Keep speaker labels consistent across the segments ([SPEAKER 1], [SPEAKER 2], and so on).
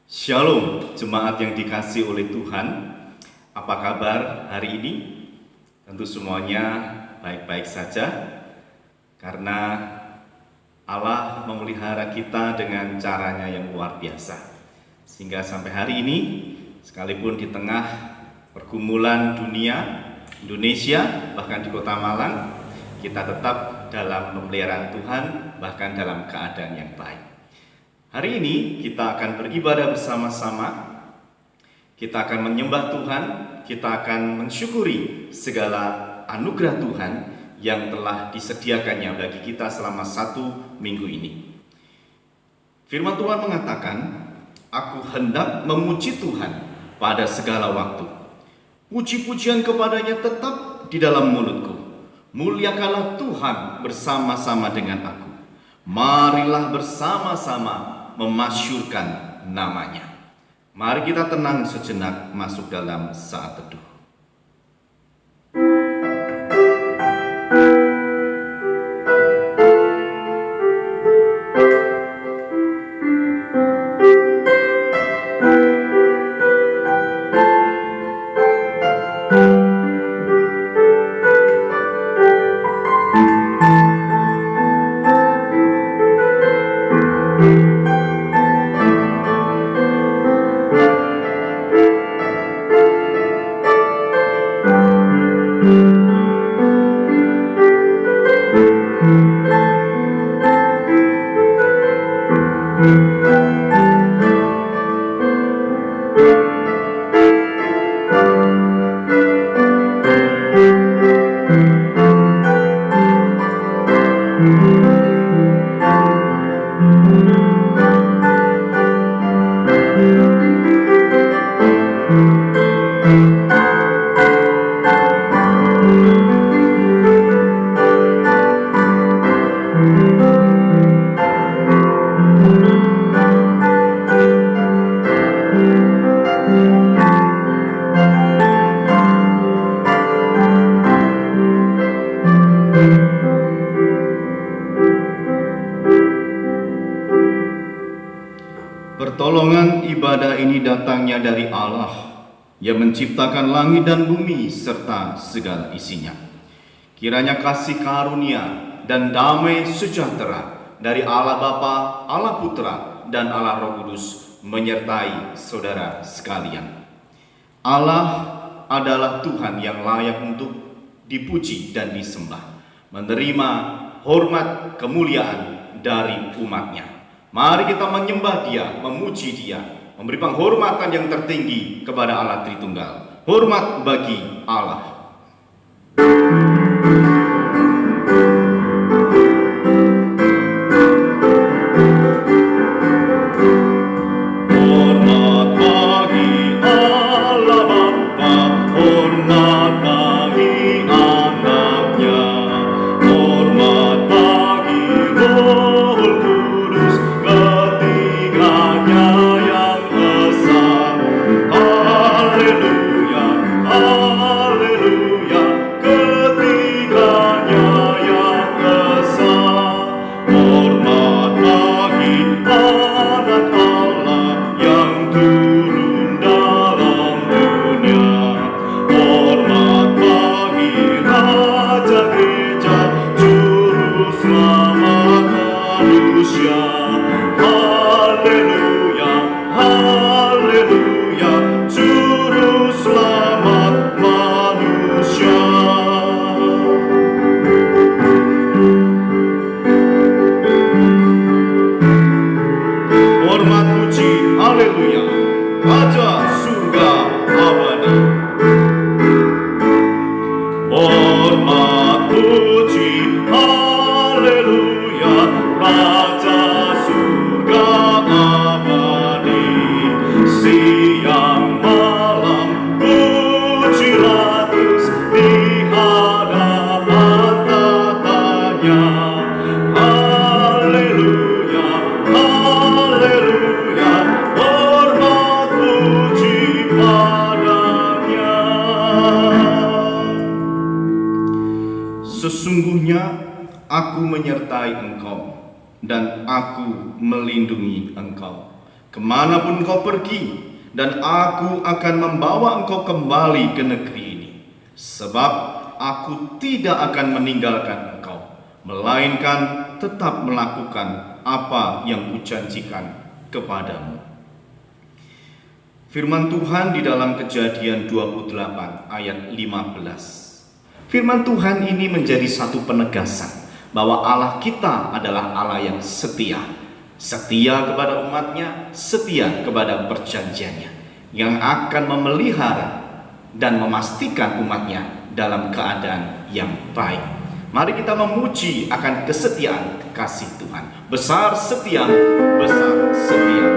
[SPEAKER 1] Shalom, jemaat yang dikasih oleh Tuhan. Apa kabar hari ini? Tentu semuanya baik-baik saja, karena Allah memelihara kita dengan caranya yang luar biasa. Sehingga sampai hari ini, sekalipun di tengah pergumulan dunia, Indonesia, bahkan di kota Malang, kita tetap dalam pemeliharaan Tuhan, bahkan dalam keadaan yang baik. Hari ini kita akan beribadah bersama-sama, kita akan menyembah Tuhan, kita akan mensyukuri segala anugerah Tuhan yang telah disediakannya bagi kita selama 1 minggu ini. Firman Tuhan mengatakan, "Aku hendak memuji Tuhan pada segala waktu. Puji-pujian kepadanya tetap di dalam mulutku. Muliakanlah Tuhan bersama-sama dengan aku. Marilah bersama-sama memasyurkan namanya." Mari kita tenang sejenak masuk dalam saat teduh. Pertolongan ibadah ini datangnya dari Allah yang menciptakan langit dan bumi serta segala isinya. Kiranya kasih karunia dan damai sejahtera dari Allah Bapa, Allah Putra, dan Allah Roh Kudus menyertai saudara sekalian. Allah adalah Tuhan yang layak untuk dipuji dan disembah, menerima hormat kemuliaan dari umatnya. Mari kita menyembah Dia, memuji Dia, memberi penghormatan yang tertinggi kepada Allah Tritunggal. Hormat bagi Allah. Sesungguhnya aku menyertai engkau dan aku melindungi engkau. kemanapun engkau pergi, dan aku akan membawa engkau kembali ke negeri ini. Sebab aku tidak akan meninggalkan engkau, melainkan tetap melakukan apa yang kujanjikan kepadamu. Firman Tuhan di dalam Kejadian 28 ayat 15. Firman Tuhan ini menjadi satu penegasan bahwa Allah kita adalah Allah yang setia. Setia kepada umatnya, setia kepada perjanjiannya, yang akan memelihara dan memastikan umatnya dalam keadaan yang baik. Mari kita memuji akan kesetiaan kasih Tuhan. Besar setiamu, besar setiamu.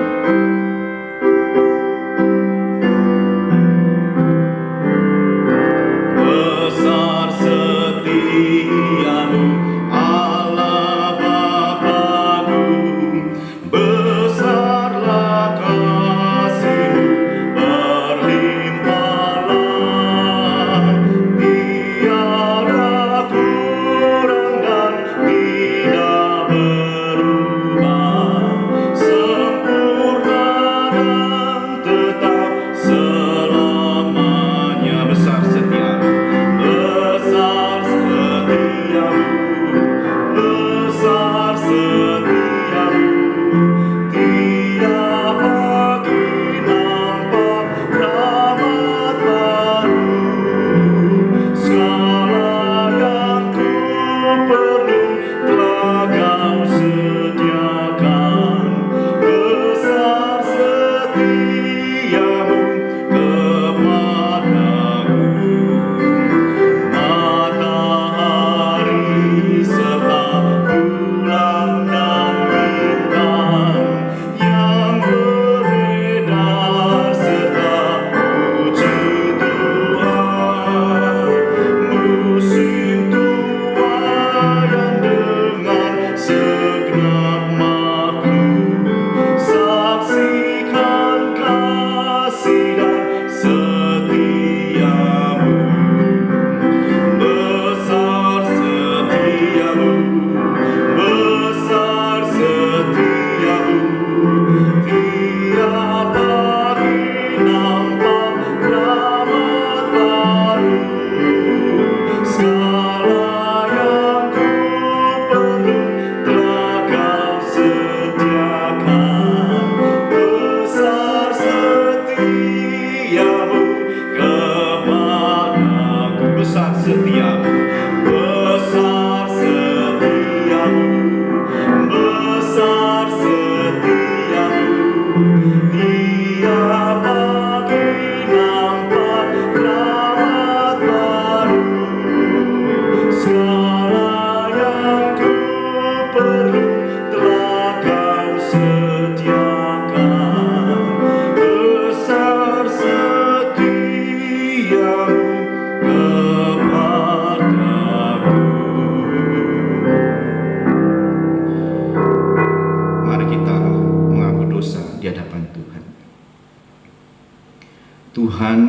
[SPEAKER 1] Tuhan,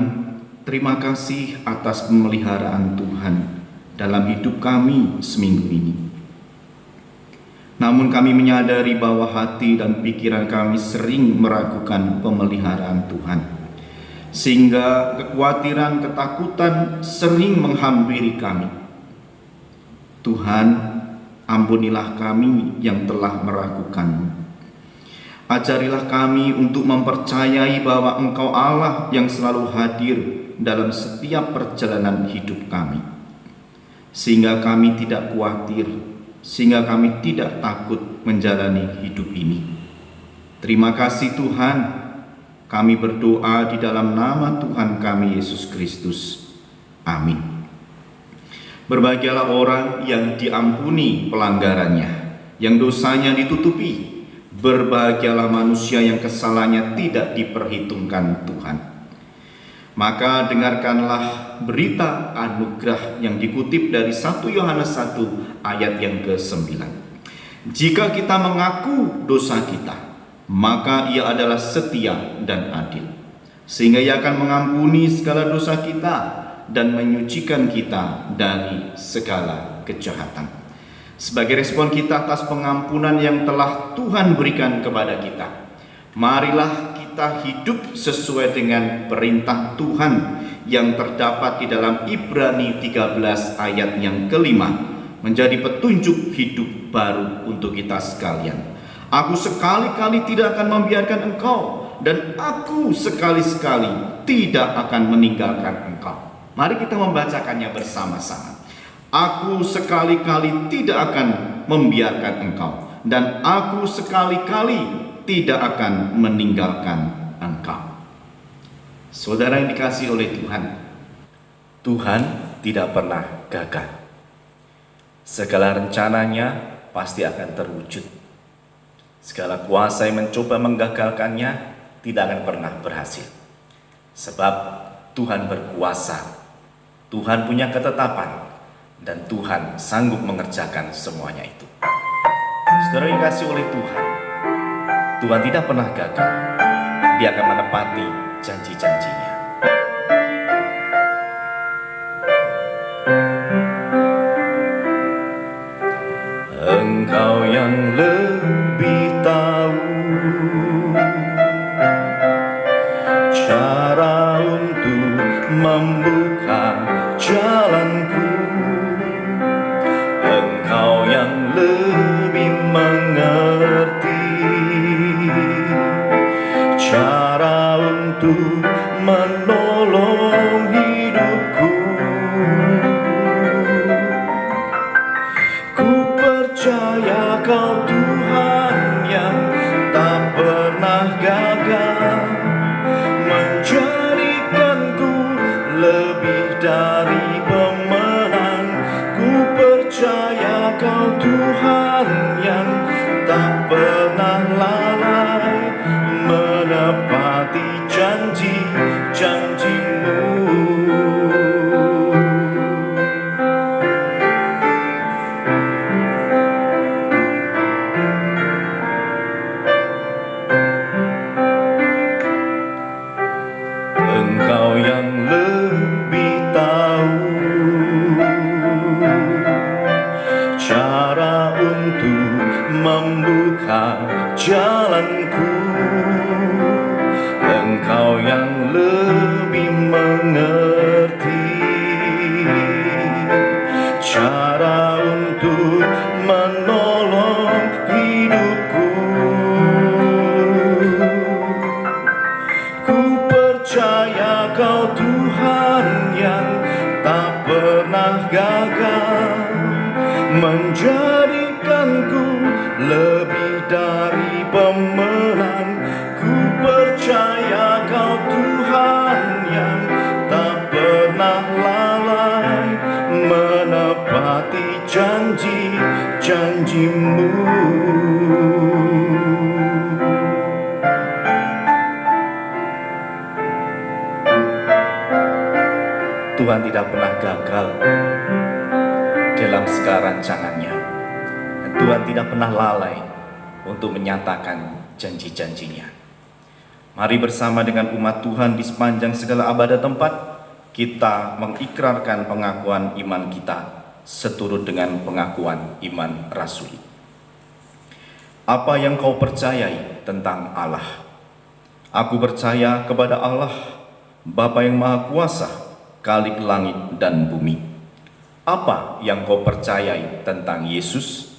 [SPEAKER 1] terima kasih atas pemeliharaan Tuhan dalam hidup kami seminggu ini. Namun kami menyadari bahwa hati dan pikiran kami sering meragukan pemeliharaan Tuhan, sehingga kekhawatiran, ketakutan sering menghampiri kami. Tuhan, ampunilah kami yang telah meragukan-Mu. Ajarilah kami untuk mempercayai bahwa Engkau Allah yang selalu hadir dalam setiap perjalanan hidup kami, sehingga kami tidak khawatir, sehingga kami tidak takut menjalani hidup ini. Terima kasih Tuhan, kami berdoa di dalam nama Tuhan kami Yesus Kristus. Amin. Berbahagialah orang yang diampuni pelanggarannya, yang dosanya ditutupi. Berbahagialah manusia yang kesalahannya tidak diperhitungkan Tuhan. Maka dengarkanlah berita anugerah yang dikutip dari 1 Yohanes 1 ayat yang ke-9. Jika kita mengaku dosa kita, maka Ia adalah setia dan adil, sehingga Ia akan mengampuni segala dosa kita dan menyucikan kita dari segala kejahatan. Sebagai respon kita atas pengampunan yang telah Tuhan berikan kepada kita, Marilah kita hidup sesuai dengan perintah Tuhan yang terdapat di dalam Ibrani 13 ayat yang kelima, menjadi petunjuk hidup baru untuk kita sekalian. Aku sekali-kali tidak akan membiarkan engkau, dan aku sekali-sekali tidak akan meninggalkan engkau. Mari kita membacakannya bersama-sama. Aku sekali-kali tidak akan membiarkan engkau, dan aku sekali-kali tidak akan meninggalkan engkau. Saudara yang dikasihi oleh Tuhan, Tuhan tidak pernah gagal. Segala rencananya pasti akan terwujud. Segala kuasa yang mencoba menggagalkannya tidak akan pernah berhasil. Sebab Tuhan berkuasa, Tuhan punya ketetapan, dan Tuhan sanggup mengerjakan semuanya itu. Saudara yang dikasihi oleh Tuhan, Tuhan tidak pernah gagal. Dia akan menepati janji-janjinya. Engkau yang lebih tahu cara untuk membuka jalanku. Engkau yang lebih mengerti cara untuk menolong hidupku. Ku percaya Kau Tuhan yang tak pernah gagal, menjadikanku lebih dari pemenang. Ku percaya Kau Tuhan yang tak pernah lalai, menepati janji-janji-Mu. Engkau yang lebih tahu cara untuk membuka jalanku. Engkau yang lebih mengerti cara untuk menolong hidupku. Ku percaya Kau Tuhan yang tak pernah gagal, menjadikanku lebih dari pemenang. Ku percaya Kau Tuhan yang tak pernah lalai, menepati janji-janji-Mu. Tuhan tidak pernah gagal dalam segala rancangannya. Tuhan tidak pernah lalai untuk menyatakan janji-janjinya. Mari bersama dengan umat Tuhan di sepanjang segala abada tempat, kita mengikrarkan pengakuan iman kita seturut dengan pengakuan iman rasuli. Apa yang kau percayai tentang Allah? Aku percaya kepada Allah, Bapa yang Maha Kuasa, Khalik langit dan bumi. Apa yang kau percayai tentang Yesus?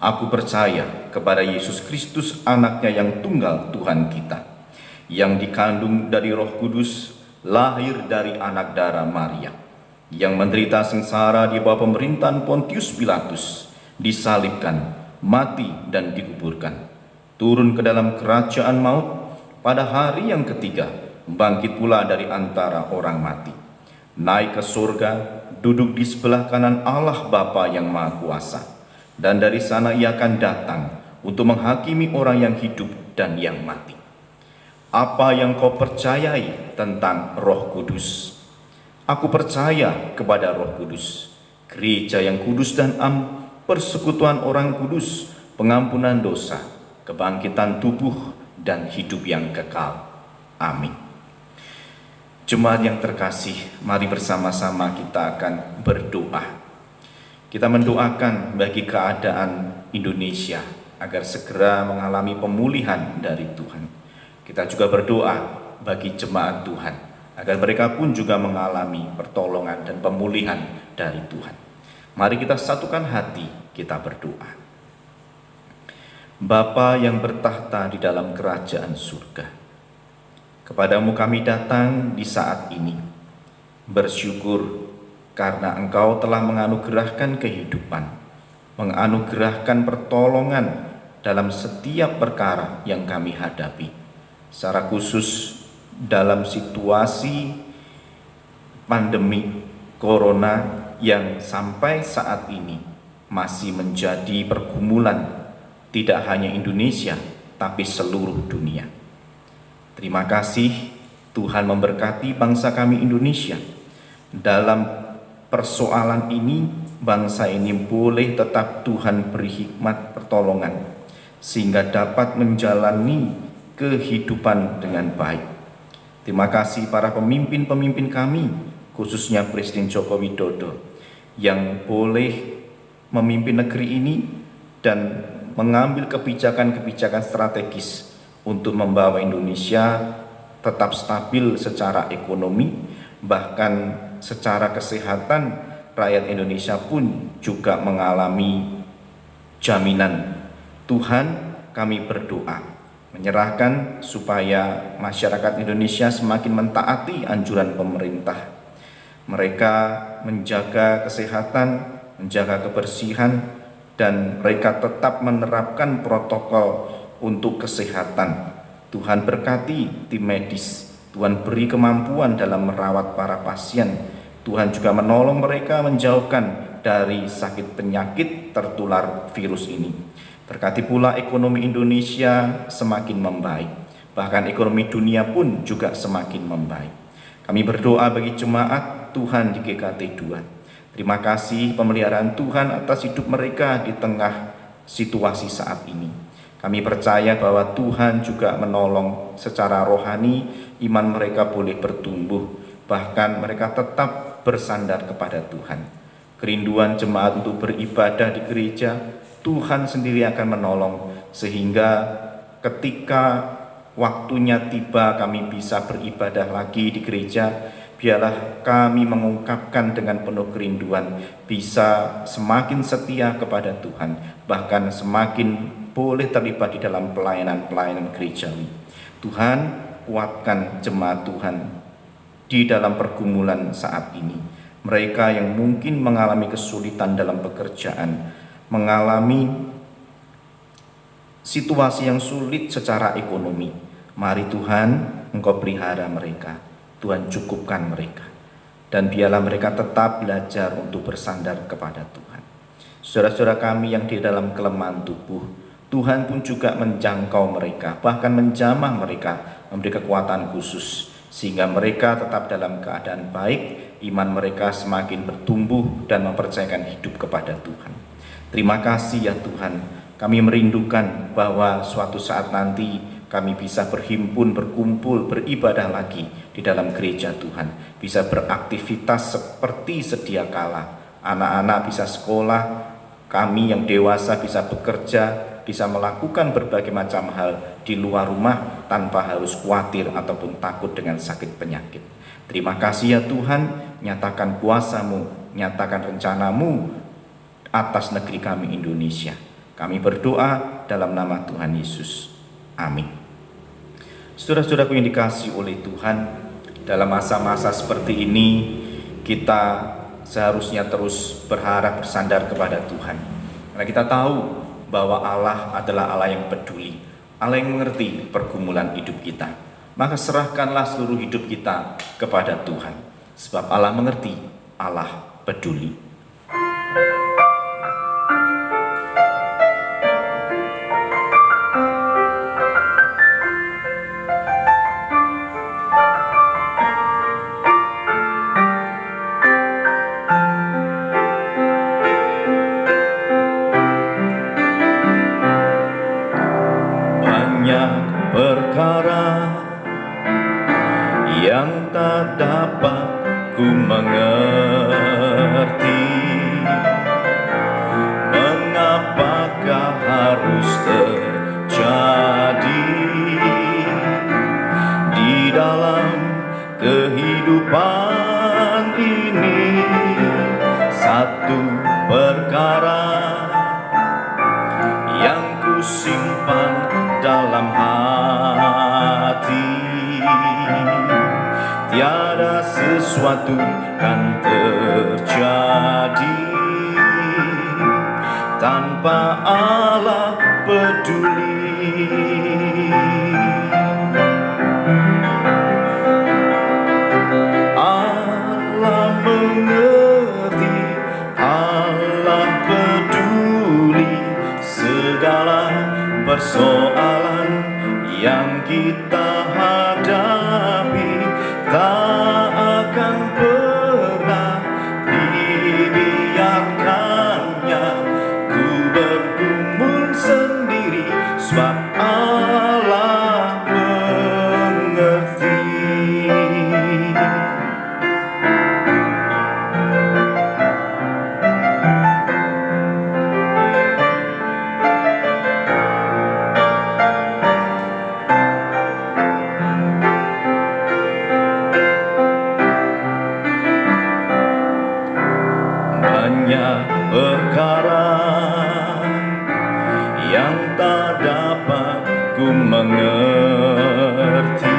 [SPEAKER 1] Aku percaya kepada Yesus Kristus, anaknya yang tunggal Tuhan kita, yang dikandung dari Roh Kudus, lahir dari anak darah Maria, yang menderita sengsara di bawah pemerintahan Pontius Pilatus, disalibkan, mati dan dikuburkan, turun ke dalam kerajaan maut, pada hari yang ketiga bangkit pula dari antara orang mati, naik ke surga, duduk di sebelah kanan Allah Bapa yang Maha Kuasa, dan dari sana Ia akan datang untuk menghakimi orang yang hidup dan yang mati. Apa yang kau percayai tentang Roh Kudus? Aku percaya kepada Roh Kudus, gereja yang kudus dan am, persekutuan orang kudus, pengampunan dosa, kebangkitan tubuh, dan hidup yang kekal. Amin. Jemaat yang terkasih, mari bersama-sama kita akan berdoa. Kita mendoakan bagi keadaan Indonesia,
[SPEAKER 2] agar segera mengalami pemulihan dari Tuhan. Kita juga berdoa bagi jemaat Tuhan, agar mereka pun juga mengalami pertolongan dan pemulihan dari Tuhan. Mari kita satukan hati, kita berdoa. Bapa yang bertahta di dalam kerajaan surga, kepadamu kami datang di saat ini, bersyukur karena Engkau telah menganugerahkan kehidupan, menganugerahkan pertolongan dalam setiap perkara yang kami hadapi. Secara khusus dalam situasi pandemi corona yang sampai saat ini masih menjadi pergumulan tidak hanya Indonesia tapi seluruh dunia. Terima kasih Tuhan memberkati bangsa kami Indonesia. Dalam persoalan ini, bangsa ini boleh tetap Tuhan beri hikmat pertolongan sehingga dapat menjalani kehidupan dengan baik. Terima kasih para pemimpin-pemimpin kami, khususnya Presiden Joko Widodo, yang boleh memimpin negeri ini dan mengambil kebijakan-kebijakan strategis untuk membawa Indonesia tetap stabil secara ekonomi, bahkan secara kesehatan rakyat Indonesia pun juga mengalami jaminan. Tuhan, kami berdoa menyerahkan supaya masyarakat Indonesia semakin mentaati anjuran pemerintah. Mereka menjaga kesehatan, menjaga kebersihan, dan mereka tetap menerapkan protokol untuk kesehatan. Tuhan berkati tim medis, Tuhan beri kemampuan dalam merawat para pasien. Tuhan juga menolong mereka menjauhkan dari sakit penyakit tertular virus ini. Berkati pula ekonomi Indonesia semakin membaik, bahkan ekonomi dunia pun juga semakin membaik. Kami berdoa bagi jemaat Tuhan di GKT 2. Terima kasih pemeliharaan Tuhan atas hidup mereka di tengah situasi saat ini. Kami percaya bahwa Tuhan juga menolong secara rohani, iman mereka boleh bertumbuh, bahkan mereka tetap bersandar kepada Tuhan. Kerinduan jemaat untuk beribadah di gereja, Tuhan sendiri akan menolong sehingga ketika waktunya tiba kami bisa beribadah lagi di gereja. Biarlah kami mengungkapkan dengan penuh kerinduan, bisa semakin setia kepada Tuhan, bahkan semakin boleh terlibat di dalam pelayanan-pelayanan gerejawi. Tuhan, kuatkan jemaat Tuhan di dalam pergumulan saat ini. Mereka yang mungkin mengalami kesulitan dalam pekerjaan, mengalami situasi yang sulit secara ekonomi, mari Tuhan Engkau pelihara mereka, Tuhan cukupkan mereka, dan biarlah mereka tetap belajar untuk bersandar kepada Tuhan. Saudara-saudara kami yang di dalam kelemahan tubuh, Tuhan pun juga menjangkau mereka, bahkan menjamah mereka, memberi kekuatan khusus, sehingga mereka tetap dalam keadaan baik, iman mereka semakin bertumbuh dan mempercayakan hidup kepada Tuhan. Terima kasih ya Tuhan, kami merindukan bahwa suatu saat nanti kami bisa berhimpun, berkumpul, beribadah lagi di dalam gereja Tuhan, bisa beraktivitas seperti sedia kala. Anak-anak bisa sekolah, kami yang dewasa bisa bekerja, bisa melakukan berbagai macam hal di luar rumah tanpa harus khawatir ataupun takut dengan sakit penyakit. Terima kasih ya Tuhan, nyatakan kuasa-Mu, nyatakan rencana-Mu atas negeri kami Indonesia. Kami berdoa dalam nama Tuhan Yesus. Amin. Saudara-saudaraku yang dikasihi oleh Tuhan, dalam masa-masa seperti ini kita seharusnya terus berharap bersandar kepada Tuhan. Karena kita tahu bahwa Allah adalah Allah yang peduli, Allah yang mengerti pergumulan hidup kita. Maka serahkanlah seluruh hidup kita kepada Tuhan, sebab Allah mengerti, Allah peduli. Perkara yang tak dapat ku mengerti, mengapakah harus dalam kehidupan ini, satu perkara yang kusimpan dalam hati, tiada sesuatu kan terjadi tanpa Allah peduli. Allah mengerti, Allah peduli segala persoalan yang kita hadapi, tak akan pernah dibiarkannya ku bergumul sendiri, sebab Allah mengerti. Banyak perkara yang tak dapat ku mengerti,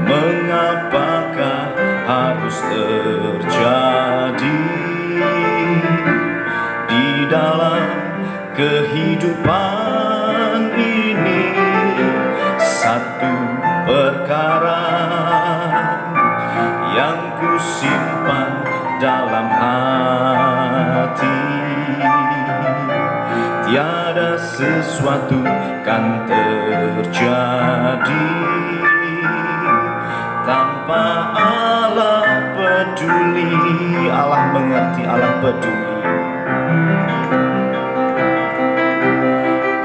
[SPEAKER 2] mengapakah harus terjadi di dalam kehidupan ini. Satu perkara yang ku simpan dalam hati, tiada sesuatu kan terjadi tanpa Allah peduli. Allah mengerti, Allah peduli.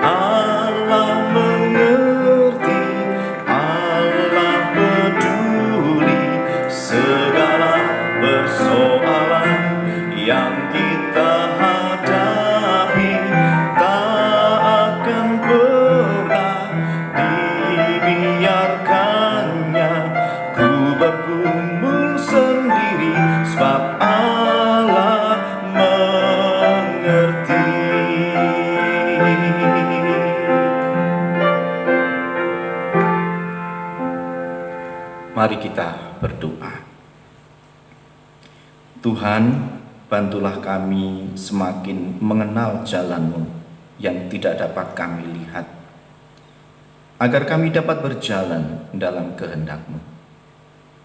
[SPEAKER 2] Allah mengerti, Allah peduli segala persoalan yang kita hadapi, tak akan pernah dibiarkannya ku bergumul sendiri, sebab Allah mengerti. Mari kita berdoa. Tuhan, bantulah kami semakin mengenal jalan-Mu yang tidak dapat kami lihat, agar kami dapat berjalan dalam kehendak-Mu.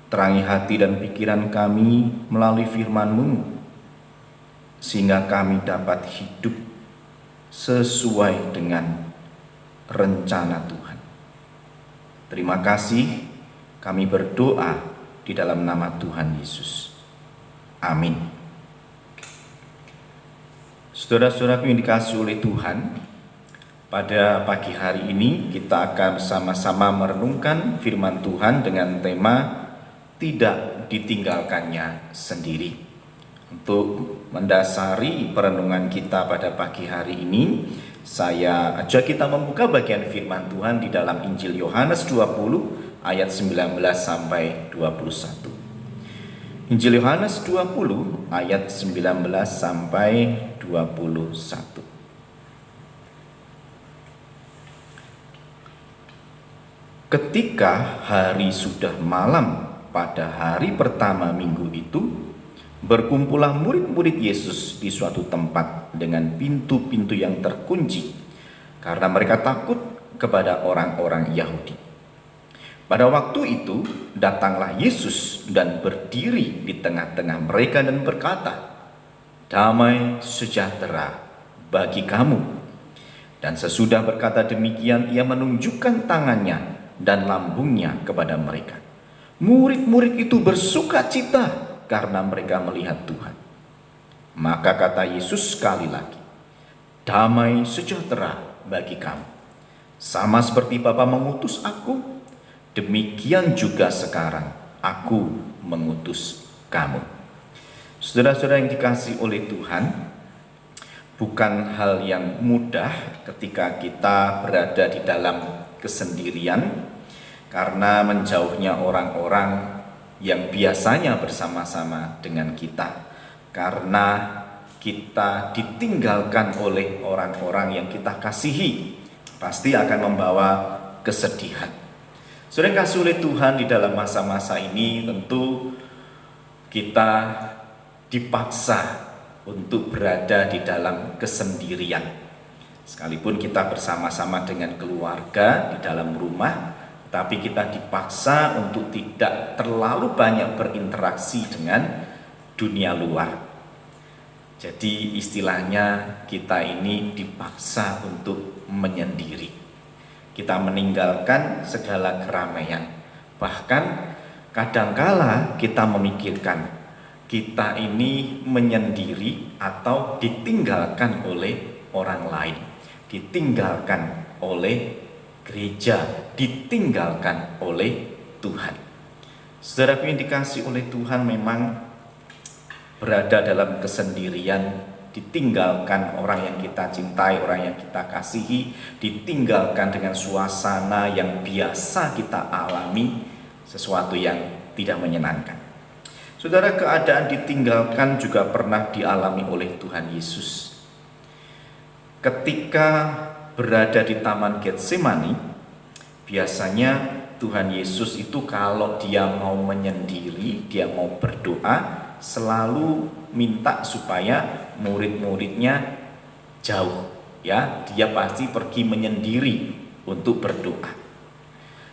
[SPEAKER 2] Terangi hati dan pikiran kami melalui firman-Mu, sehingga kami dapat hidup sesuai dengan rencana Tuhan. Terima kasih, kami berdoa di dalam nama Tuhan Yesus. Amin. Saudara-saudaraku yang dikasihi oleh Tuhan, pada pagi hari ini kita akan bersama-sama merenungkan firman Tuhan dengan tema tidak ditinggalkannya sendiri. Untuk mendasari perenungan kita pada pagi hari ini, saya ajak kita membuka bagian firman Tuhan di dalam Injil Yohanes 20 ayat 19 sampai 21. Injil Yohanes 20 ayat 19 sampai 21. Ketika hari sudah malam pada hari pertama minggu itu, berkumpullah murid-murid Yesus di suatu tempat dengan pintu-pintu yang terkunci, karena mereka takut kepada orang-orang Yahudi. Pada waktu itu datanglah Yesus dan berdiri di tengah-tengah mereka dan berkata, "Damai sejahtera bagi kamu." Dan sesudah berkata demikian, ia menunjukkan tangannya dan lambungnya kepada mereka. Murid-murid itu bersuka cita karena mereka melihat Tuhan. Maka kata Yesus sekali lagi, "Damai sejahtera bagi kamu. Sama seperti Bapa mengutus aku, demikian juga sekarang aku mengutus kamu." Saudara-saudara yang dikasihi oleh Tuhan, bukan hal yang mudah ketika kita berada di dalam kesendirian, karena menjauhnya orang-orang yang biasanya bersama-sama dengan kita, karena kita ditinggalkan oleh orang-orang yang kita kasihi, pasti akan membawa kesedihan. Saudara yang kasih oleh Tuhan, di dalam masa-masa ini tentu kita dipaksa untuk berada di dalam kesendirian. Sekalipun kita bersama-sama dengan keluarga di dalam rumah, tapi kita dipaksa untuk tidak terlalu banyak berinteraksi dengan dunia luar. Jadi istilahnya kita ini dipaksa untuk menyendiri. Kita meninggalkan segala keramaian. Bahkan kadangkala kita memikirkan kita ini menyendiri atau ditinggalkan oleh orang lain, ditinggalkan oleh gereja, ditinggalkan oleh Tuhan. Saudara yang dikasih oleh Tuhan, memang berada dalam kesendirian, ditinggalkan orang yang kita cintai, orang yang kita kasihi, ditinggalkan dengan suasana yang biasa kita alami, sesuatu yang tidak menyenangkan. Saudara, keadaan ditinggalkan juga pernah dialami oleh Tuhan Yesus. Ketika berada di Taman Getsemani, biasanya Tuhan Yesus itu kalau dia mau menyendiri, dia mau berdoa, selalu minta supaya murid-muridnya jauh, ya, dia pasti pergi menyendiri untuk berdoa.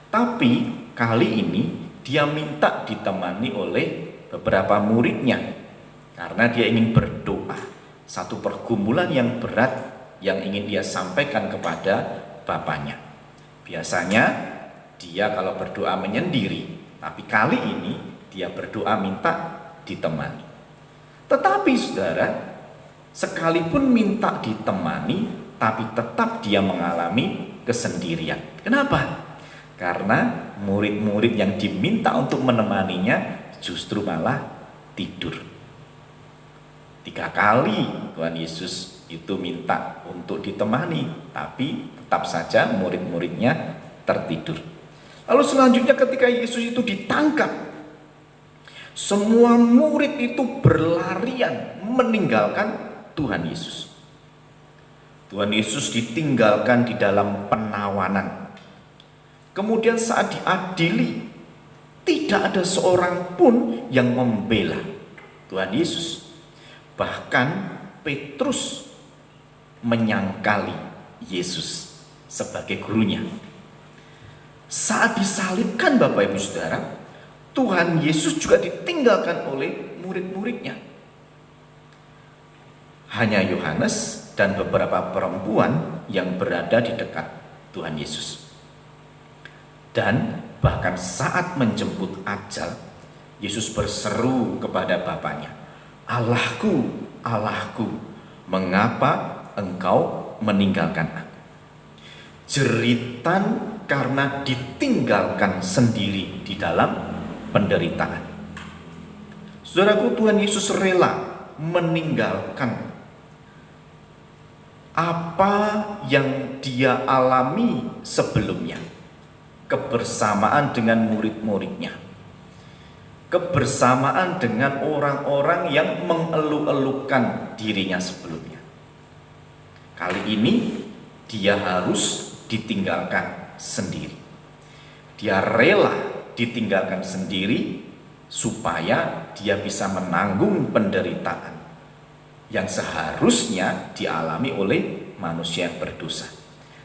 [SPEAKER 2] Tapi kali ini dia minta ditemani oleh beberapa muridnya karena dia ingin berdoa, satu pergumulan yang berat yang ingin dia sampaikan kepada Bapaknya. Biasanya dia kalau berdoa menyendiri, tapi kali ini dia berdoa minta ditemani. Tetapi saudara, sekalipun minta ditemani, tapi tetap dia mengalami kesendirian. Kenapa? Karena murid-murid yang diminta untuk menemaninya justru malah tidur. 3 kali Tuhan Yesus itu minta untuk ditemani, tapi tetap saja murid-muridnya tertidur. Lalu selanjutnya ketika Yesus itu ditangkap, semua murid itu berlarian meninggalkan Tuhan Yesus. Tuhan Yesus ditinggalkan di dalam penawanan. Kemudian saat diadili, tidak ada seorang pun yang membela Tuhan Yesus. Bahkan Petrus menyangkali Yesus sebagai gurunya. Saat disalibkan, Bapak Ibu Saudara, Tuhan Yesus juga ditinggalkan oleh murid-muridnya. Hanya Yohanes dan beberapa perempuan yang berada di dekat Tuhan Yesus. Dan bahkan saat menjemput ajal, Yesus berseru kepada Bapaknya, "Allahku, Allahku, mengapa engkau meninggalkan aku?" Jeritan karena ditinggalkan sendiri di dalam penderitaan. Saudaraku, Tuhan Yesus rela meninggalkan apa yang dia alami sebelumnya, kebersamaan dengan murid-muridnya, kebersamaan dengan orang-orang yang mengeluh-elukan dirinya sebelumnya. Kali ini dia harus ditinggalkan sendiri. Dia rela ditinggalkan sendiri supaya dia bisa menanggung penderitaan yang seharusnya dialami oleh manusia yang berdosa.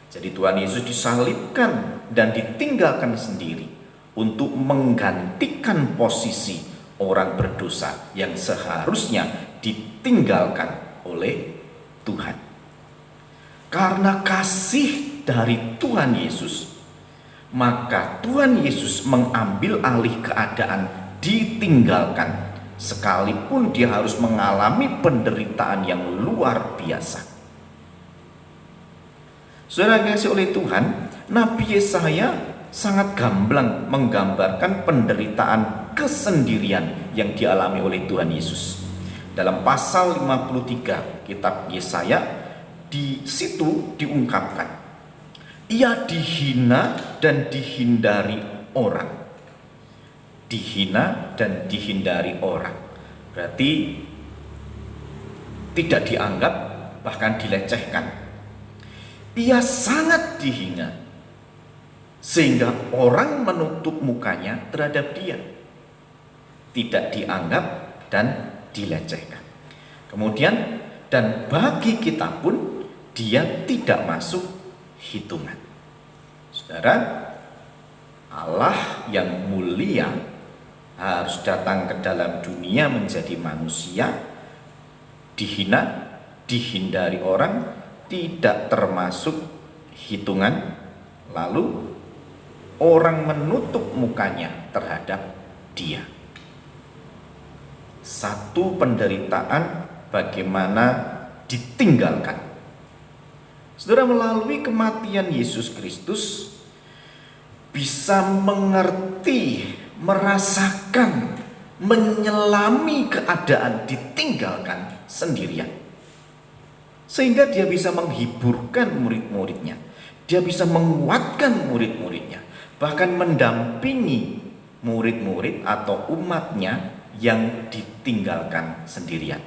[SPEAKER 2] Jadi Tuhan Yesus disalibkan dan ditinggalkan sendiri untuk menggantikan posisi orang berdosa yang seharusnya ditinggalkan oleh Tuhan. Karena kasih dari Tuhan Yesus, maka Tuhan Yesus mengambil alih keadaan ditinggalkan, sekalipun dia harus mengalami penderitaan yang luar biasa. Saudara kasih oleh Tuhan, Nabi Yesaya sangat gamblang menggambarkan penderitaan kesendirian yang dialami oleh Tuhan Yesus. Dalam pasal 53 kitab Yesaya, di situ diungkapkan, ia dihina dan dihindari orang. Dihina dan dihindari orang. Berarti tidak dianggap, bahkan dilecehkan. Ia sangat dihina sehingga orang menutup mukanya terhadap dia. Tidak dianggap dan dilecehkan. Kemudian, dan bagi kita pun dia tidak masuk hitungan. Saudara, Allah yang mulia harus datang ke dalam dunia menjadi manusia, dihina, dihindari orang, tidak termasuk hitungan, lalu orang menutup mukanya terhadap dia. Satu penderitaan bagaimana ditinggalkan. Saudara, melalui kematian Yesus Kristus bisa mengerti, merasakan, menyelami keadaan ditinggalkan sendirian. Sehingga dia bisa menghiburkan murid-muridnya. Dia bisa menguatkan murid-muridnya. Bahkan mendampingi murid-murid atau umatnya yang ditinggalkan sendirian.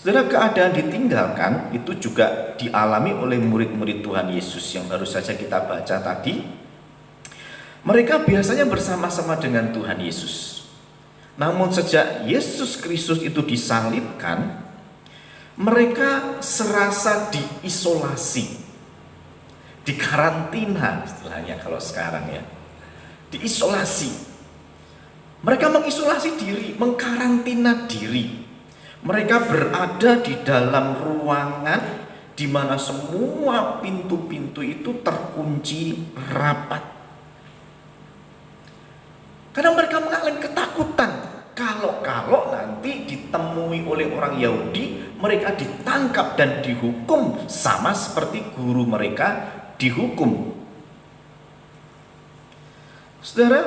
[SPEAKER 2] Saudara, keadaan ditinggalkan itu juga dialami oleh murid-murid Tuhan Yesus yang baru saja kita baca tadi. Mereka biasanya bersama-sama dengan Tuhan Yesus. Namun sejak Yesus Kristus itu disalibkan, mereka serasa diisolasi, dikarantina istilahnya kalau sekarang ya. Diisolasi. Mereka mengisolasi diri, mengkarantina diri. Mereka berada di dalam ruangan di mana semua pintu-pintu itu terkunci rapat. Karena mereka mengalami ketakutan. Kalau nanti ditemui oleh orang Yahudi, mereka ditangkap dan dihukum sama seperti guru mereka dihukum. Saudara,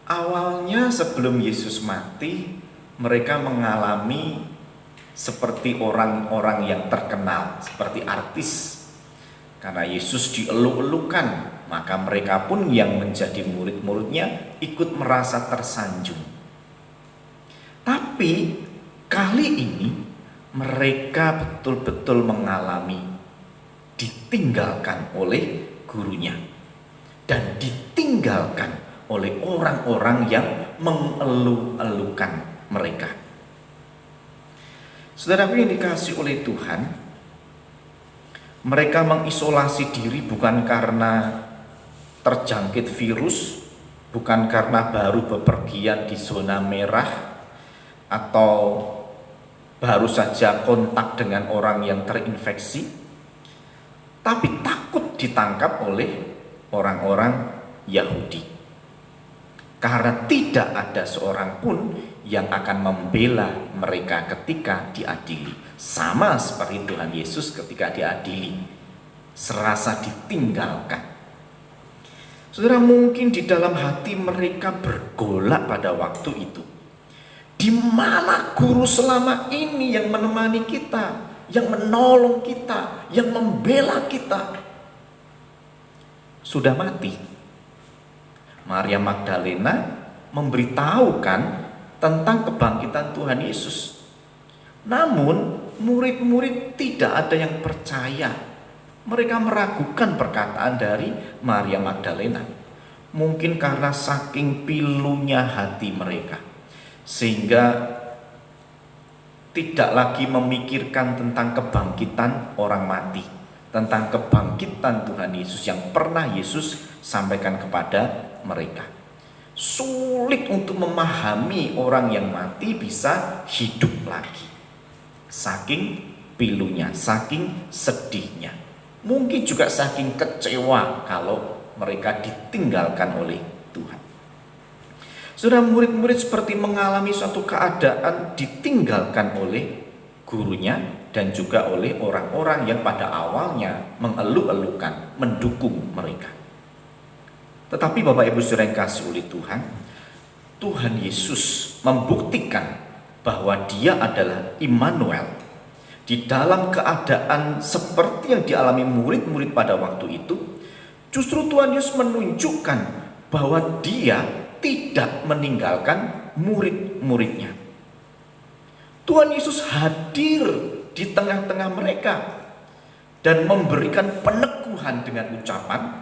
[SPEAKER 2] awalnya sebelum Yesus mati, mereka mengalami seperti orang-orang yang terkenal, seperti artis. Karena Yesus dieluk-elukan, maka mereka pun yang menjadi murid-muridnya ikut merasa tersanjung. Tapi kali ini mereka betul-betul mengalami ditinggalkan oleh gurunya dan ditinggalkan oleh orang-orang yang mengeluh-elukan mereka. Saudaraku yang dikasihi oleh Tuhan, mereka mengisolasi diri bukan karena terjangkit virus, bukan karena baru bepergian di zona merah, atau baru saja kontak dengan orang yang terinfeksi, tapi takut ditangkap oleh orang-orang Yahudi. Karena tidak ada seorang pun yang akan membela mereka ketika diadili. Sama seperti Tuhan Yesus ketika diadili, serasa ditinggalkan. Saudara, mungkin di dalam hati mereka bergolak pada waktu itu. Di mana guru selama ini yang menemani kita, yang menolong kita, yang membela kita, sudah mati. Maria Magdalena memberitahukan tentang kebangkitan Tuhan Yesus. Namun murid-murid tidak ada yang percaya. Mereka meragukan perkataan dari Maria Magdalena. Mungkin karena saking pilunya hati mereka, sehingga tidak lagi memikirkan tentang kebangkitan orang mati, tentang kebangkitan Tuhan Yesus yang pernah Yesus sampaikan kepada mereka. Sulit untuk memahami orang yang mati bisa hidup lagi. Saking pilunya, saking sedihnya. Mungkin juga saking kecewa kalau mereka ditinggalkan oleh Tuhan. Saudara, murid-murid seperti mengalami suatu keadaan ditinggalkan oleh gurunya dan juga oleh orang-orang yang pada awalnya mengeluh-elukan, mendukung mereka. Tetapi Bapak Ibu Saudara yang kasih oleh Tuhan, Tuhan Yesus membuktikan bahwa Dia adalah Immanuel. Di dalam keadaan seperti yang dialami murid-murid pada waktu itu, Justru Tuhan Yesus menunjukkan bahwa Dia tidak meninggalkan murid-muridnya. Tuhan Yesus hadir di tengah-tengah mereka dan memberikan peneguhan dengan ucapan,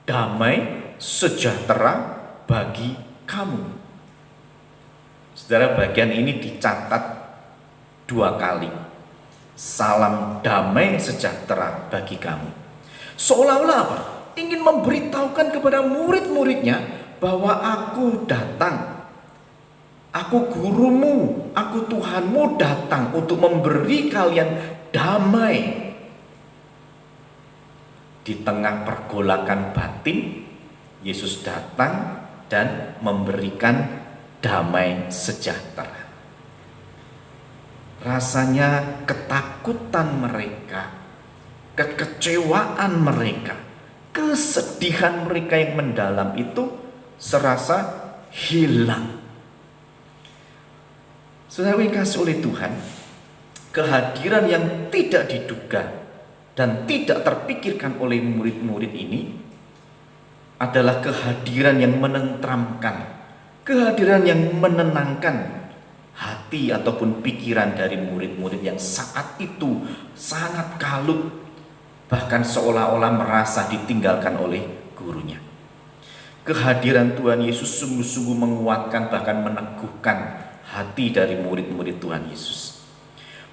[SPEAKER 2] damai sejahtera bagi kamu. Saudara, bagian ini dicatat 2 kali. Salam damai sejahtera bagi kamu. Seolah-olah apa? Ingin memberitahukan kepada murid-muridnya bahwa aku datang. Aku gurumu, aku Tuhanmu datang untuk memberi kalian damai. Di tengah pergolakan batin, Yesus datang dan memberikan damai sejahtera. Rasanya ketakutan mereka, kekecewaan mereka, kesedihan mereka yang mendalam itu serasa hilang. Saudara yang dikasihi oleh Tuhan, kehadiran yang tidak diduga dan tidak terpikirkan oleh murid-murid ini adalah kehadiran yang menenteramkan, kehadiran yang menenangkan hati ataupun pikiran dari murid-murid yang saat itu sangat kalut, bahkan seolah-olah merasa ditinggalkan oleh gurunya. Kehadiran Tuhan Yesus sungguh-sungguh menguatkan, bahkan meneguhkan hati dari murid-murid Tuhan Yesus.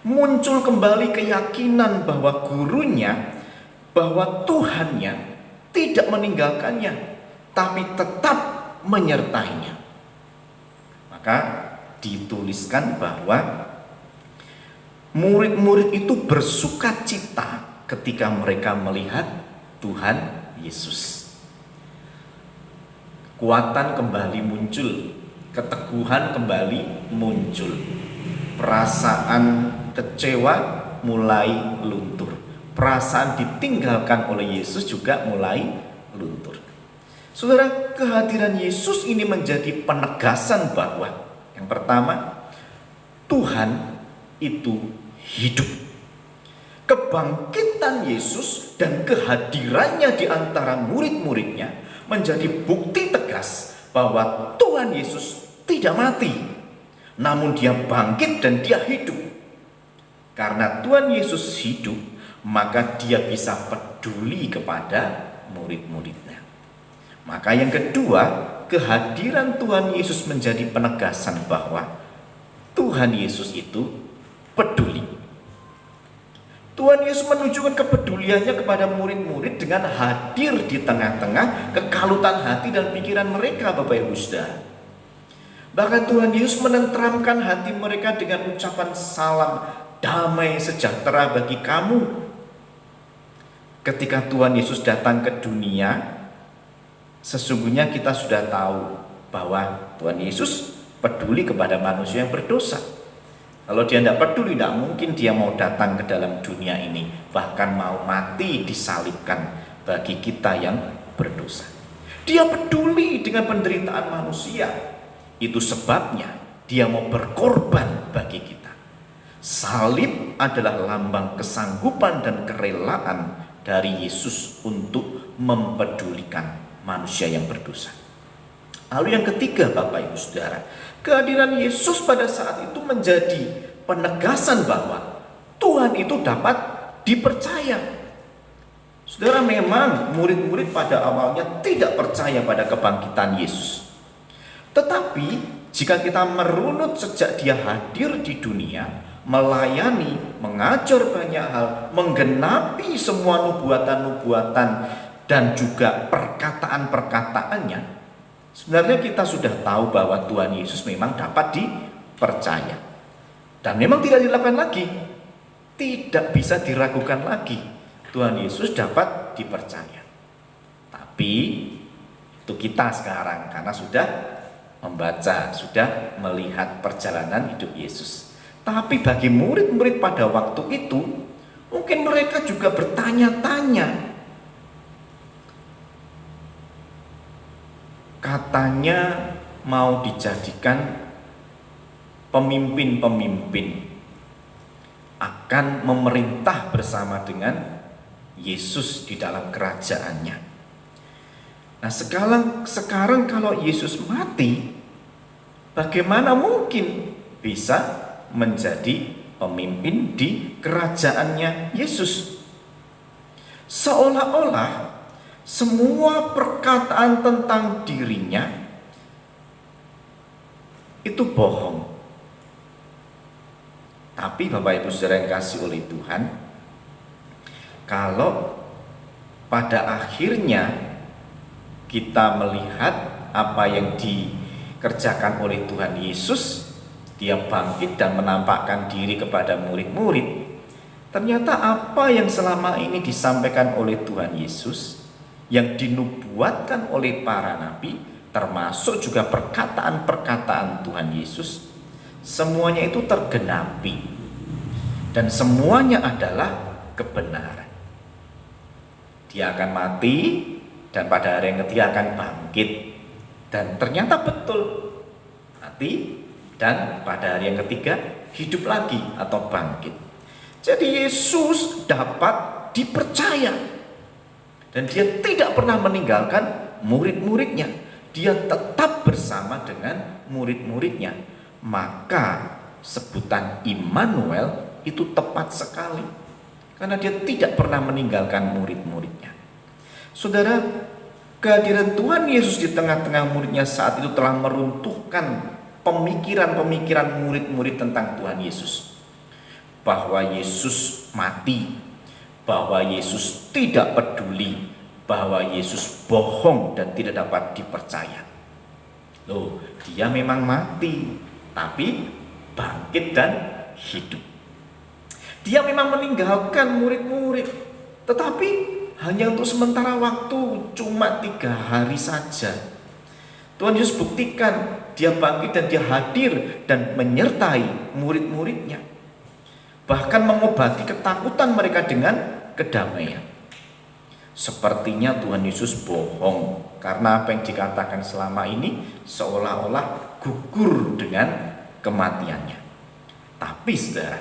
[SPEAKER 2] Muncul kembali keyakinan bahwa gurunya, bahwa Tuhannya tidak meninggalkannya, tapi tetap menyertainya. Maka dituliskan bahwa murid-murid itu bersuka cita ketika mereka melihat Tuhan Yesus. Kekuatan kembali muncul, keteguhan kembali muncul, perasaan kecewa mulai luntur, perasaan ditinggalkan oleh Yesus juga mulai luntur. Saudara, kehadiran Yesus ini menjadi penegasan bahwa yang pertama, Tuhan itu hidup. Kebangkitan Yesus dan kehadirannya di antara murid-muridnya menjadi bukti tegas bahwa Tuhan Yesus tidak mati, namun Dia bangkit dan Dia hidup. Karena Tuhan Yesus hidup, maka Dia bisa peduli kepada murid-muridnya. Maka yang kedua, kehadiran Tuhan Yesus menjadi penegasan bahwa Tuhan Yesus itu peduli. Tuhan Yesus menunjukkan kepeduliannya kepada murid-murid dengan hadir di tengah-tengah kekalutan hati dan pikiran mereka, Bapak Ibu Saudara. Bahkan Tuhan Yesus menenteramkan hati mereka dengan ucapan salam damai sejahtera bagi kamu. Ketika Tuhan Yesus datang ke dunia, sesungguhnya kita sudah tahu bahwa Tuhan Yesus peduli kepada manusia yang berdosa. Kalau Dia tidak peduli, tidak mungkin Dia mau datang ke dalam dunia ini, bahkan mau mati disalibkan bagi kita yang berdosa. Dia peduli dengan penderitaan manusia. Itu sebabnya Dia mau berkorban bagi kita. Salib adalah lambang kesanggupan dan kerelaan dari Yesus untuk mempedulikan manusia yang berdosa. Lalu yang ketiga, Bapak Ibu Saudara, kehadiran Yesus pada saat itu menjadi penegasan bahwa Tuhan itu dapat dipercaya. Saudara, memang murid-murid pada awalnya tidak percaya pada kebangkitan Yesus. Tetapi jika kita merunut sejak Dia hadir di dunia, melayani, mengajar banyak hal, menggenapi semua nubuatan-nubuatan dan juga perkataan-perkataannya, sebenarnya kita sudah tahu bahwa Tuhan Yesus memang dapat dipercaya. Dan memang tidak dilakukan lagi, tidak bisa diragukan lagi, Tuhan Yesus dapat dipercaya. Tapi itu kita sekarang, karena sudah membaca, sudah melihat perjalanan hidup Yesus. Tapi bagi murid-murid pada waktu itu, mungkin mereka juga bertanya-tanya. Katanya mau dijadikan pemimpin-pemimpin, akan memerintah bersama dengan Yesus di dalam kerajaannya. Nah, sekarang kalau Yesus mati, bagaimana mungkin bisa menjadi pemimpin di kerajaannya Yesus? Seolah-olah semua perkataan tentang dirinya itu bohong. Tapi Bapak Ibu Saudara yang kasih oleh Tuhan, kalau pada akhirnya kita melihat apa yang dikerjakan oleh Tuhan Yesus, dia bangkit dan menampakkan diri kepada murid-murid, ternyata apa yang selama ini disampaikan oleh Tuhan Yesus, yang dinubuatkan oleh para nabi, termasuk juga perkataan-perkataan Tuhan Yesus, semuanya itu tergenapi dan semuanya adalah kebenaran. Dia akan mati dan pada hari yang ketiga akan bangkit, dan ternyata betul mati dan pada hari yang ketiga hidup lagi atau bangkit. Jadi Yesus dapat dipercaya dan dia tidak pernah meninggalkan murid-muridnya. Dia tetap bersama dengan murid-muridnya. Maka sebutan Immanuel itu tepat sekali, karena dia tidak pernah meninggalkan murid-muridnya. Saudara, kehadiran Tuhan Yesus di tengah-tengah muridnya saat itu telah meruntuhkan pemikiran-pemikiran murid-murid tentang Tuhan Yesus, bahwa Yesus mati, bahwa Yesus tidak peduli, bahwa Yesus bohong dan tidak dapat dipercaya. Loh, dia memang mati, tapi bangkit dan hidup. Dia memang meninggalkan murid-murid, tetapi hanya untuk sementara waktu, cuma 3 hari saja. Tuhan Yesus buktikan dia bangkit dan dia hadir dan menyertai murid-muridnya, bahkan mengobati ketakutan mereka dengan kedamaian. Sepertinya Tuhan Yesus bohong, karena apa yang dikatakan selama ini seolah-olah gugur dengan kematiannya. Tapi saudara,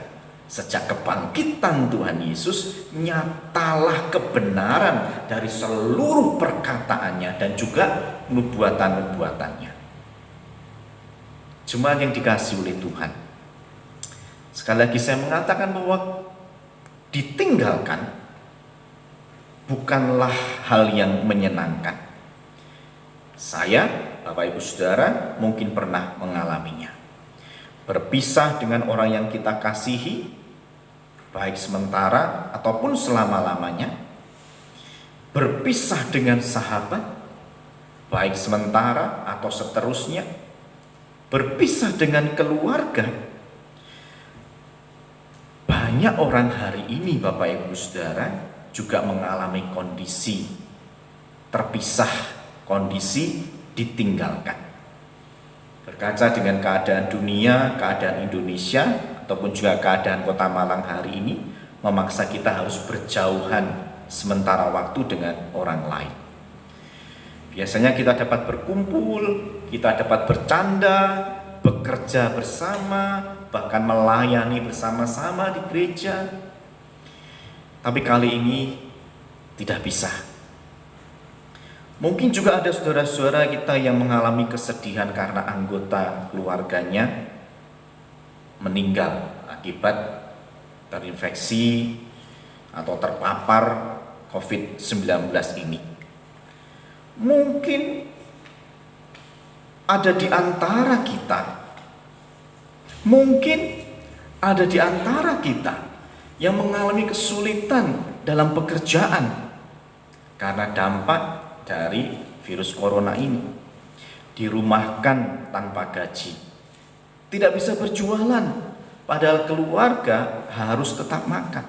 [SPEAKER 2] sejak kebangkitan Tuhan Yesus, nyatalah kebenaran dari seluruh perkataannya dan juga nubuatan-nubuatannya. Jemaat yang dikasihi oleh Tuhan, sekali lagi saya mengatakan bahwa ditinggalkan bukanlah hal yang menyenangkan. Saya, Bapak Ibu Saudara, mungkin pernah mengalaminya. Berpisah dengan orang yang kita kasihi, baik sementara ataupun selama-lamanya. Berpisah dengan sahabat, baik sementara atau seterusnya. Berpisah dengan keluarga. Banyak orang hari ini, Bapak Ibu Saudara, juga mengalami kondisi terpisah, kondisi ditinggalkan. Berkaca dengan keadaan dunia, keadaan Indonesia, ataupun juga keadaan Kota Malang hari ini, memaksa kita harus berjauhan sementara waktu dengan orang lain. Biasanya kita dapat berkumpul, kita dapat bercanda, bekerja bersama, bahkan melayani bersama-sama di gereja. Tapi kali ini tidak bisa. Mungkin juga ada saudara-saudara kita yang mengalami kesedihan karena anggota keluarganya meninggal akibat terinfeksi atau terpapar COVID-19 ini. Mungkin ada di antara kita, yang mengalami kesulitan dalam pekerjaan karena dampak dari virus corona ini. Dirumahkan tanpa gaji, tidak bisa berjualan, padahal keluarga harus tetap makan.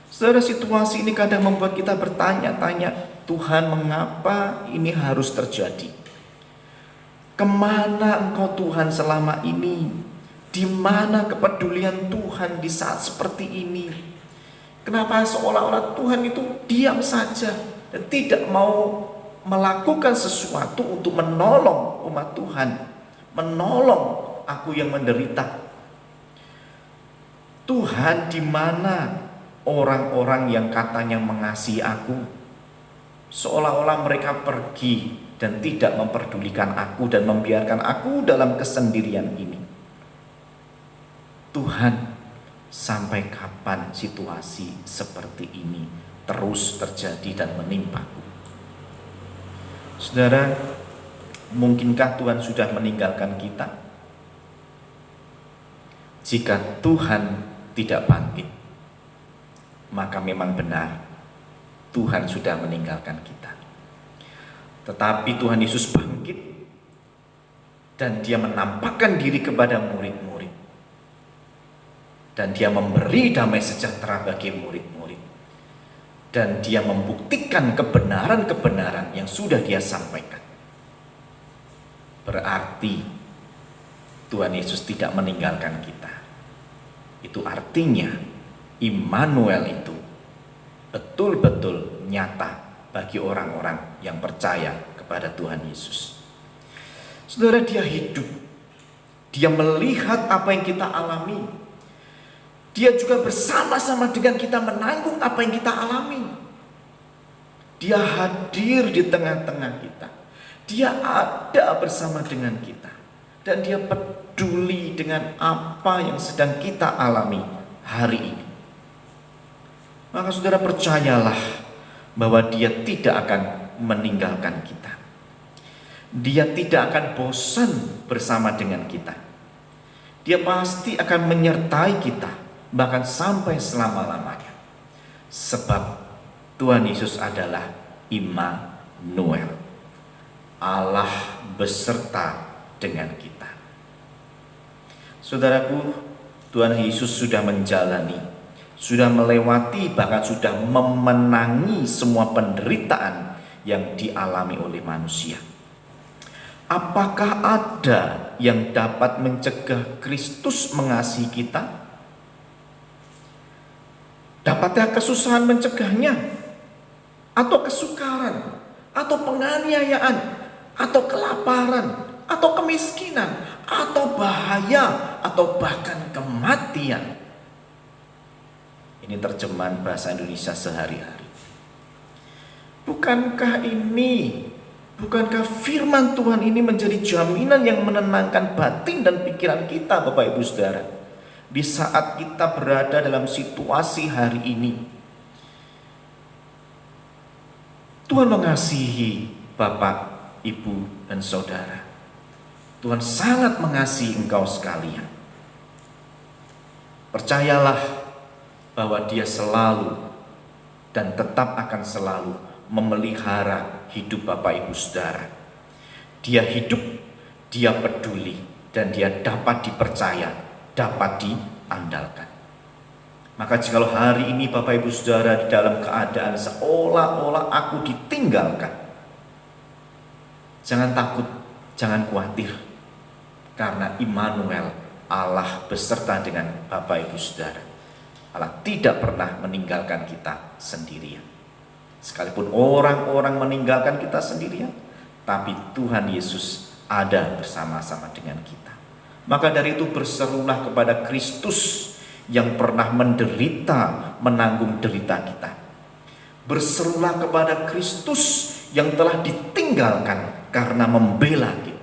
[SPEAKER 2] Saudara, situasi ini kadang membuat kita bertanya-tanya, Tuhan, mengapa ini harus terjadi? Kemana Engkau Tuhan selama ini? Di mana kepedulian Tuhan di saat seperti ini? Kenapa seolah-olah Tuhan itu diam saja dan tidak mau melakukan sesuatu untuk menolong umat Tuhan, menolong aku yang menderita? Tuhan, di mana orang-orang yang katanya mengasihi aku? seolah-olah mereka pergi dan tidak memperdulikan aku dan membiarkan aku dalam kesendirian ini. Tuhan, sampai kapan situasi seperti ini terus terjadi dan menimpaku? Saudara, mungkinkah Tuhan sudah meninggalkan kita? Jika Tuhan tidak bangkit, maka memang benar Tuhan sudah meninggalkan kita. Tetapi Tuhan Yesus bangkit dan Dia menampakkan diri kepada murid-murid, dan Dia memberi damai sejahtera bagi murid-murid, dan Dia membuktikan kebenaran-kebenaran yang sudah Dia sampaikan. Berarti Tuhan Yesus tidak meninggalkan kita. Itu artinya Immanuel itu betul-betul nyata bagi orang-orang yang percaya kepada Tuhan Yesus. Saudara, Dia hidup. Dia melihat apa yang kita alami. Dia juga bersama-sama dengan kita menanggung apa yang kita alami. Dia hadir di tengah-tengah kita. Dia ada bersama dengan kita. Dan Dia peduli dengan apa yang sedang kita alami hari ini. Maka saudara, percayalah bahwa Dia tidak akan meninggalkan kita. Dia tidak akan bosan bersama dengan kita. Dia pasti akan menyertai kita, bahkan sampai selama-lamanya. Sebab Tuhan Yesus adalah Immanuel, Allah beserta dengan kita. Saudaraku, Tuhan Yesus sudah menjalani, sudah melewati, bahkan sudah memenangi semua penderitaan yang dialami oleh manusia. Apakah ada yang dapat mencegah Kristus mengasihi kita? Dapatkah kesusahan mencegahnya? Atau kesukaran? Atau penganiayaan? Atau kelaparan? Atau kemiskinan? Atau bahaya? Atau bahkan kematian? Ini terjemahan bahasa Indonesia sehari-hari. Bukankah firman Tuhan ini menjadi jaminan yang menenangkan batin dan pikiran kita, Bapak Ibu Saudara, di saat kita berada dalam situasi hari ini? Tuhan mengasihi Bapak, Ibu, dan Saudara. Tuhan sangat mengasihi engkau sekalian. Percayalah bahwa Dia selalu dan tetap akan selalu memelihara hidup Bapak Ibu Saudara. Dia hidup, Dia peduli, dan Dia dapat dipercaya, dapat diandalkan. Maka jikalau hari ini Bapak Ibu Saudara di dalam keadaan seolah-olah aku ditinggalkan, jangan takut, jangan khawatir, karena Immanuel, Allah beserta dengan Bapak Ibu Saudara. Allah tidak pernah meninggalkan kita sendirian. Sekalipun orang-orang meninggalkan kita sendirian, tapi Tuhan Yesus ada bersama-sama dengan kita. Maka dari itu berserulah kepada Kristus yang pernah menderita, menanggung derita kita. Berserulah kepada Kristus yang telah ditinggalkan karena membela kita.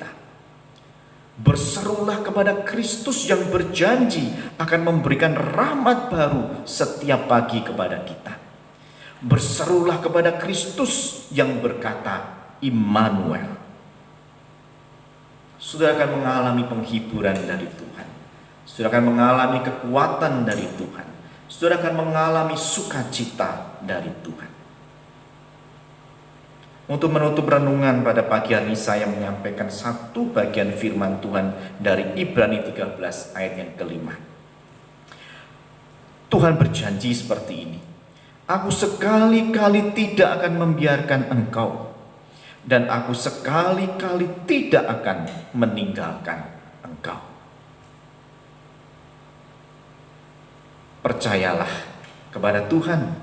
[SPEAKER 2] Berserulah kepada Kristus yang berjanji akan memberikan rahmat baru setiap pagi kepada kita. Berserulah kepada Kristus yang berkata, Immanuel. Saudara akan mengalami penghiburan dari Tuhan. Saudara akan mengalami kekuatan dari Tuhan. Saudara akan mengalami sukacita dari Tuhan. Untuk menutup renungan pada pagi hari ini, saya menyampaikan satu bagian firman Tuhan dari Ibrani 13 ayat yang kelima. Tuhan berjanji seperti ini. Aku sekali-kali tidak akan membiarkan engkau, dan aku sekali-kali tidak akan meninggalkan engkau. Percayalah kepada Tuhan,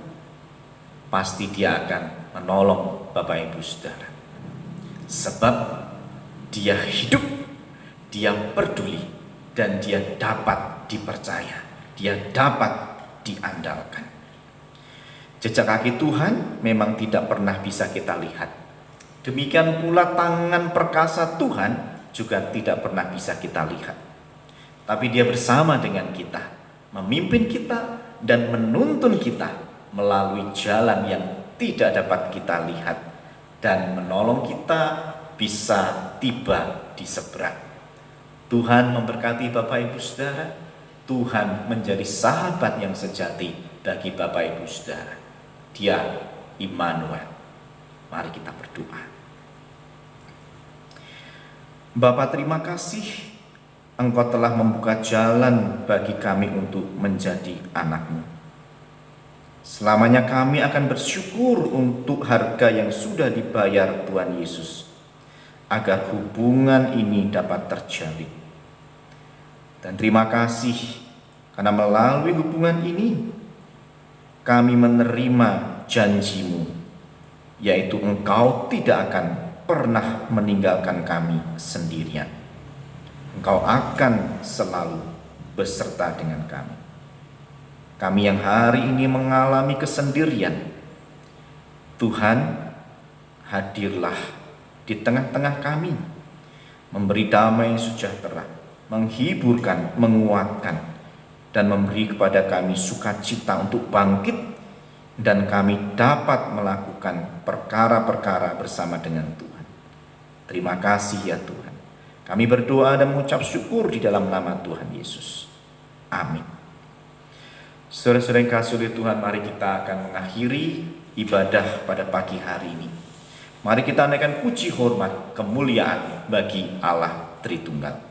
[SPEAKER 2] pasti Dia akan menolong Bapak Ibu Saudara. Sebab Dia hidup, Dia peduli, dan Dia dapat dipercaya, Dia dapat diandalkan. Jejak kaki Tuhan memang tidak pernah bisa kita lihat. Demikian pula tangan perkasa Tuhan juga tidak pernah bisa kita lihat. Tapi Dia bersama dengan kita, memimpin kita dan menuntun kita melalui jalan yang tidak dapat kita lihat dan menolong kita bisa tiba di seberang. Tuhan memberkati Bapak Ibu Saudara. Tuhan menjadi sahabat yang sejati bagi Bapak Ibu Saudara. Dia Immanuel. Mari kita berdoa. Bapa, terima kasih Engkau telah membuka jalan bagi kami untuk menjadi anak-Mu. Selamanya kami akan bersyukur untuk harga yang sudah dibayar Tuhan Yesus, agar hubungan ini dapat terjalin. Dan terima kasih karena melalui hubungan ini kami menerima janji-Mu, yaitu Engkau tidak akan pernah meninggalkan kami sendirian. Engkau akan selalu beserta dengan kami. Kami yang hari ini mengalami kesendirian, Tuhan, hadirlah di tengah-tengah kami, memberi damai sejahtera, menghiburkan, menguatkan, dan memberi kepada kami sukacita untuk bangkit, dan kami dapat melakukan perkara-perkara bersama dengan Tuhan. Terima kasih ya Tuhan. Kami berdoa dan mengucap syukur di dalam nama Tuhan Yesus. Amin. Saudara-saudara yang kasih oleh Tuhan, mari kita akan mengakhiri ibadah pada pagi hari ini. Mari kita naikkan puji hormat kemuliaan bagi Allah Tritunggal.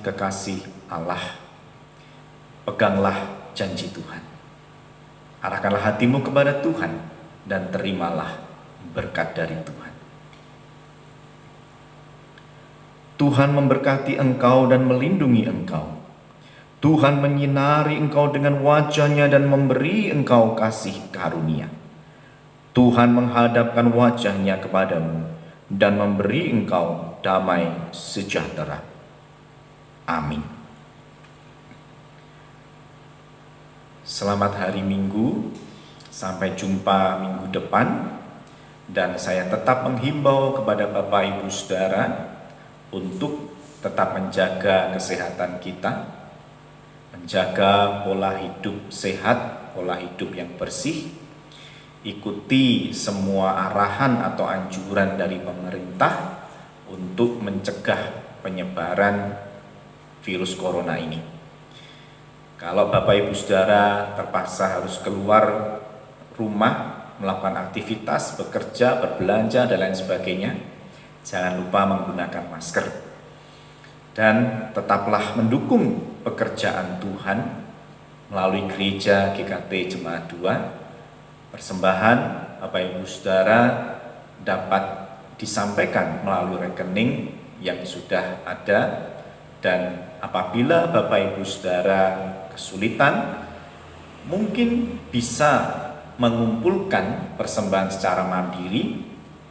[SPEAKER 2] Kekasih Allah, peganglah janji Tuhan. Arahkanlah hatimu kepada Tuhan dan terimalah berkat dari Tuhan. Tuhan memberkati engkau dan melindungi engkau. Tuhan menyinari engkau dengan wajah-Nya dan memberi engkau kasih karunia. Tuhan menghadapkan wajah-Nya kepadamu dan memberi engkau damai sejahtera. Amin. Selamat hari Minggu, sampai jumpa minggu depan. Dan saya tetap menghimbau kepada Bapak Ibu Saudara untuk tetap menjaga kesehatan kita, menjaga pola hidup sehat, pola hidup yang bersih, ikuti semua arahan atau anjuran dari pemerintah untuk mencegah penyebaran virus corona ini. Kalau Bapak Ibu Saudara terpaksa harus keluar rumah, melakukan aktivitas, bekerja, berbelanja, dan lain sebagainya, jangan lupa menggunakan masker. Dan tetaplah mendukung pekerjaan Tuhan melalui gereja GKT Jemaat 2. Persembahan Bapak Ibu Saudara dapat disampaikan melalui rekening yang sudah ada. Dan apabila Bapak Ibu Saudara kesulitan, mungkin bisa mengumpulkan persembahan secara mandiri,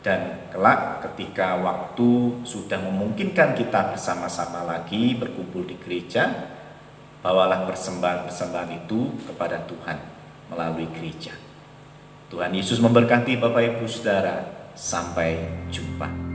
[SPEAKER 2] dan kelak ketika waktu sudah memungkinkan kita bersama-sama lagi berkumpul di gereja, bawalah persembahan-persembahan itu kepada Tuhan melalui gereja. Tuhan Yesus memberkati Bapak Ibu Saudara. Sampai jumpa.